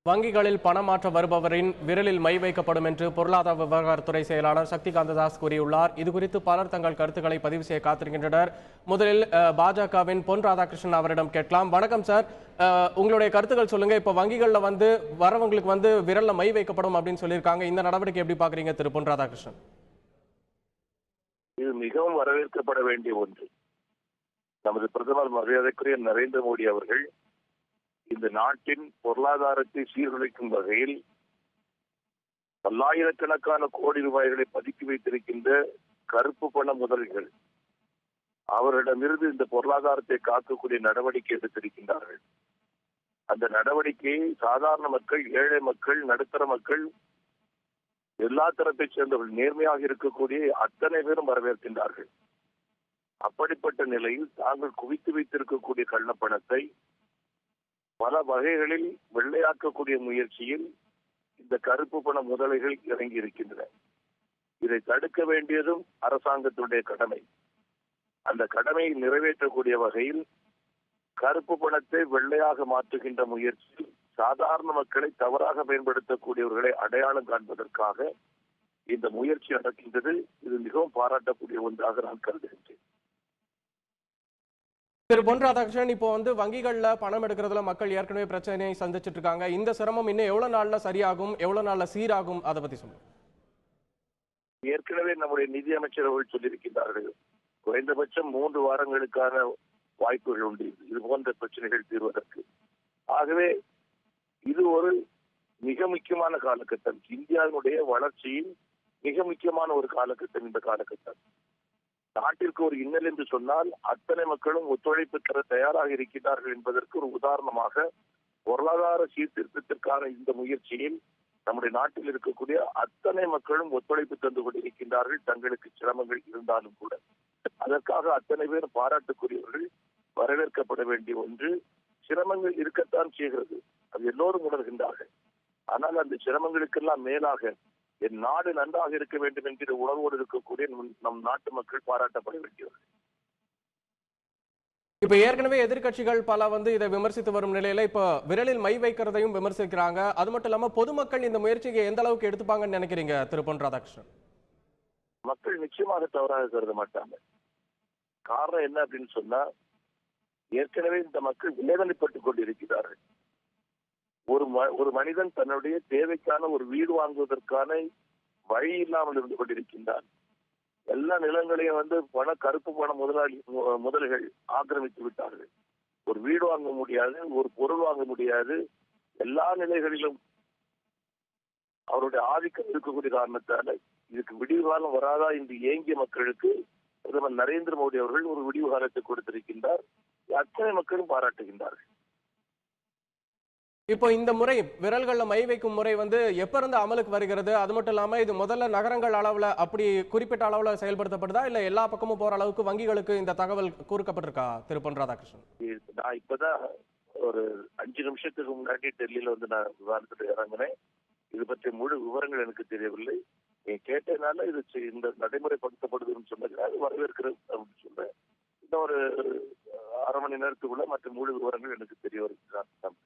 வங்கிகளில் பணமாற்ற வருபவரின் விரலில் மை வைக்கப்படும் என்று பொருளாதார விவகாரத்துறை செயலாளர் சக்திகாந்த தாஸ் கூறியுள்ளார். இதுகுறித்து பலர் தங்கள் கருத்துக்களை பதிவு செய்ய காத்திருக்கின்றனர். முதலில் பாஜகவின் பொன் ராதாகிருஷ்ணன் அவரிடம் கேட்கலாம். வணக்கம் சார், உங்களுடைய கருத்துக்கள் சொல்லுங்க. இப்ப வங்கிகள்ல வரவங்களுக்கு விரல்ல மை வைக்கப்படும் அப்படின்னு சொல்லியிருக்காங்க. இந்த நடவடிக்கை எப்படி பாக்குறீங்க திரு பொன் ராதாகிருஷ்ணன்? இது மிகவும் வரவேற்கப்பட வேண்டிய ஒன்று. நமது பிரதமர் மரியாதைக்குரிய நரேந்திர மோடி அவர்கள் இந்த நாட்டின் பொருளாதாரத்தை சீர்குலைக்கும் வகையில் பல்லாயிரக்கணக்கான கோடி ரூபாய்களை பதுக்கி வைத்திருக்கின்ற கருப்பு பண முதல்கள் அவர்களிடமிருந்து இந்த பொருளாதாரத்தை காக்கக்கூடிய நடவடிக்கை எடுத்திருக்கின்றார்கள். அந்த நடவடிக்கையை சாதாரண மக்கள், ஏழை மக்கள், நடுத்தர மக்கள், எல்லா தரப்பைச் சேர்ந்தவர்கள், நேர்மையாக இருக்கக்கூடிய அத்தனை பேரும் வரவேற்கின்றார்கள். அப்படிப்பட்ட நிலையில் தாங்கள் குவித்து வைத்திருக்கக்கூடிய கள்ளப்பணத்தை பல வகைகளில் வெள்ளையாக்கக்கூடிய முயற்சியில் இந்த கருப்பு பண முதலைகள் இறங்கி இருக்கின்றன. இதை தடுக்க வேண்டியதும் அரசாங்கத்துடைய கடமை. அந்த கடமையை நிறைவேற்றக்கூடிய வகையில் கருப்பு பணத்தை வெள்ளையாக மாற்றுகின்ற முயற்சியில் சாதாரண மக்களை தவறாக பயன்படுத்தக்கூடியவர்களை அடையாளம் காண்பதற்காக இந்த முயற்சி நடக்கின்றது. இது மிகவும் பாராட்டக்கூடிய ஒன்றாக நான் கருதுகின்றேன். திரு பொன் ராதாகிருஷ்ணன், இப்போ வங்கிகள்ல பணம் எடுக்கிறதுல மக்கள் ஏற்கனவே பிரச்சனையை சந்திச்சுட்டு இருக்காங்க. இந்த சிரமம் இன்னும் எவ்வளவு நாள்ல சரியாகும், எவ்வளவு நாள்ல சீராகும், அதை பத்தி சொல்லுங்க. ஏற்கனவே நம்முடைய நிதி அமைச்சர் அவர்கள் சொல்லியிருக்கிறார்கள், குறைந்தபட்சம் 3 வாரங்களுக்கான வாய்ப்புகள் உண்டு இது போன்ற பிரச்சனைகள் தீர்வதற்கு. ஆகவே இது ஒரு மிக முக்கியமான காலகட்டம். இந்தியாவினுடைய வளர்ச்சியில் மிக முக்கியமான ஒரு காலகட்டம் இந்த காலகட்டம். நாட்டிற்கு ஒரு இன்னல் என்று சொன்னால் அத்தனை மக்களும் ஒத்துழைப்பு தர தயாராக இருக்கிறார்கள் என்பதற்கு ஒரு உதாரணமாக பொருளாதார சீர்திருத்தத்திற்கான இந்த முயற்சியில் நம்முடைய நாட்டில் இருக்கக்கூடிய அத்தனை மக்களும் ஒத்துழைப்பு தந்து கொண்டிருக்கின்றார்கள். தங்களுக்கு சிரமங்கள் இருந்தாலும் கூட அதற்காக அத்தனை பேர் பாராட்டுக்குரியவர்கள், வரவேற்கப்பட வேண்டிய ஒன்று. சிரமங்கள் இருக்கத்தான் செய்கிறது, அது எல்லோரும் உணர்கின்றார்கள். ஆனால் அந்த சிரமங்களுக்கெல்லாம் மேலாக என் நாடு நன்றாக இருக்க வேண்டும் என்கிற உணர்வோடு இருக்கக்கூடிய நம் நாட்டு மக்கள் பாராட்டப்பட வேண்டியவர்கள். இப்ப ஏற்கனவே எதிர்கட்சிகள் பல இதை விமர்சித்து வரும் நிலையில இப்ப விரலில் மை வைக்கிறதையும் விமர்சிக்கிறாங்க. அது மட்டும் இல்லாம பொதுமக்கள் இந்த முயற்சியை எந்த அளவுக்கு எடுத்துப்பாங்கன்னு நினைக்கிறீங்க திரு பொன் ராதாகிருஷ்ணன்? மக்கள் நிச்சயமாக தவறாக கருத மாட்டாங்க. காரணம் என்ன அப்படின்னு சொன்னா, ஏற்கனவே இந்த மக்கள் வேதனைப்பட்டுக் கொண்டிருக்கிறார்கள். ஒரு மனிதன் தன்னுடைய தேவைக்கான ஒரு வீடு வாங்குவதற்கான வழி இல்லாமல் இருந்து கொண்டிருக்கின்றான். எல்லா நிலங்களையும் கருப்பு பண முதல்கள் ஆக்கிரமித்து விட்டார்கள். ஒரு வீடு வாங்க முடியாது, ஒரு பொருள் வாங்க முடியாது. எல்லா நிலைகளிலும் அவருடைய ஆதிக்கம் இருக்கக்கூடிய காரணத்தால இதுக்கு விடிவு காலம் வராதா என்று ஏங்கிய மக்களுக்கு பிரதமர் நரேந்திர மோடி அவர்கள் ஒரு விடிவு காலத்தை கொடுத்திருக்கின்றார். அத்தனை மக்களும் பாராட்டுகின்றார்கள். இப்போ இந்த முறை விரல்கள்ல மை வைக்கும் முறை எப்ப இருந்து அமலுக்கு வருகிறது? அது மட்டும் இல்லாம இது முதல்ல நகரங்கள் அளவுல அப்படி குறிப்பிட்ட அளவுல செயல்படுத்தப்படுதா, இல்ல எல்லா பக்கமும் போற அளவுக்கு வங்கிகளுக்கு இந்த தகவல் கூறப்பட்டிருக்கா திரு பொன் ராதாகிருஷ்ணன்? நான் இப்பதான் ஒரு 5 நிமிஷத்துக்கு முன்னாடி டெல்லியில நான் விவாதத்துல இறங்கினேன். இது பற்றி முழு விவரங்கள் எனக்கு தெரியவில்லை. நீ கேட்டதுனால இது இந்த நடைமுறைப்படுத்தப்படுதுன்னு சொன்னது அது வரவேற்கிறது அப்படின்னு சொல்றேன். இன்னும் ஒரு 1/2 மணி நேரத்துக்குள்ள மற்ற முழு விவரங்கள் எனக்கு தெரிய வருகிறது.